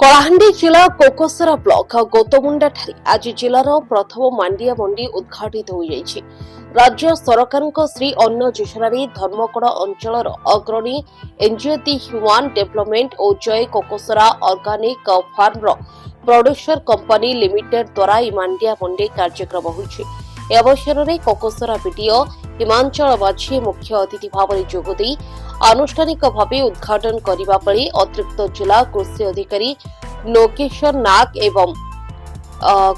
କଳାହାଣ୍ଡି ଜିଲ୍ଲା କୋକସରା ବ୍ଲକ ଗୌତମୁଣ୍ଡାଠାରେ ଆଜି ଜିଲ୍ଲାର ପ୍ରଥମ ମାଣ୍ଡିଆ ମଣ୍ଡି ଉଦ୍ଘାଟିତ ହୋଇଯାଇଛି। ରାଜ୍ୟ ସରକାରଙ୍କ ଶ୍ରୀ ଅନ୍ନ ଯୋଜନାରେ ଧର୍ମକୋଡ଼ ଅଞ୍ଚଳର ଅଗ୍ରଣୀ ଏନ୍ଜିଓ ଦି ହ୍ୟୁମାନ ଡେଭଲପମେଣ୍ଟ ଓ Jay Koksara organic farmer producer company limited ଦ୍ୱାରା ଏହି ମାଣ୍ଡିଆ ମଣ୍ଡି କାର୍ଯ୍ୟକ୍ରମ ହୋଇଛି। ଏ ଅବସରରେ କୋକସରା ବିଡିଓ ହିମାଞ୍ଚଳ ମାଝୀ ମୁଖ୍ୟ ଅତିଥି ଭାବରେ ଯୋଗଦେଇ ଆନୁଷ୍ଠାନିକ ଭାବେ ଉଦ୍ଘାଟନ କରିବା ବେଳେ ଅତିରିକ୍ତ ଜିଲ୍ଲା କୃଷି ଅଧିକାରୀ ଲୋକେଶ୍ୱର ନାଗ ଏବଂ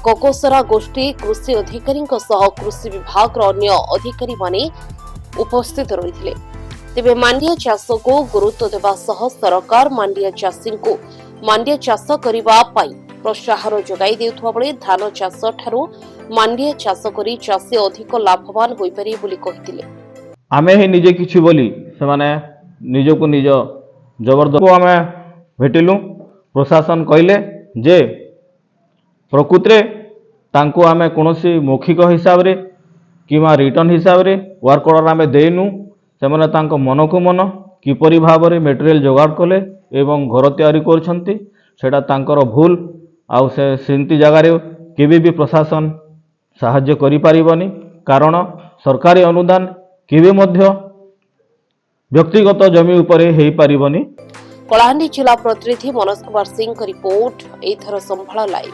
କୋକସରା ଗୋଷ୍ଠୀ କୃଷି ଅଧିକାରୀଙ୍କ ସହ କୃଷି ବିଭାଗର ଅନ୍ୟ ଅଧିକାରୀମାନେ ଉପସ୍ଥିତ ରହିଥିଲେ। ତେବେ ମାଣ୍ଡିଆ ଚାଷକୁ ଗୁରୁତ୍ୱ ଦେବା ସହ ସରକାର ମାଣ୍ଡିଆ ଚାଷୀଙ୍କୁ ମାଣ୍ଡିଆ ଚାଷ କରିବା ପାଇଁ ପ୍ରୋତ୍ସାହନ ଯୋଗାଇ ଦେଉଥିବା ବେଳେ ଧାନ ଚାଷ ଠାରୁ ମାଣ୍ଡିଆ ଚାଷ କରି ଚାଷୀ ଅଧିକ ଲାଭବାନ ହୋଇପାରିବେ ବୋଲି କହିଥିଲେ। आमे ही निजे किछि बोली सेमाने निजको निज जबरदस्त आमे भेटिलु। प्रशासन कहले जे प्रकृतरे तांको आमे कोनोसी मौखिक हिसाब रे किमा रिटर्न हिसाब रे वर्क ऑर्डर आमे देनु। सेमाने तांको मन को मन किपरि भाव रे मटेरियल जोगाड़ कले एवं घर तैयारी करछंती सेटा तांकर भूल आउ से सेंती जगह रे केबे भी प्रशासन साहाय्य करि परिबनी, कारण सरकारी अनुदान केबे मध्य व्यक्तिगत जमी उपरे हेई पारिबनी। कलाहांडी जिला प्रतिनिधि मनोज कुमार सिंह रिपोर्ट एथर संभाळ लाइव।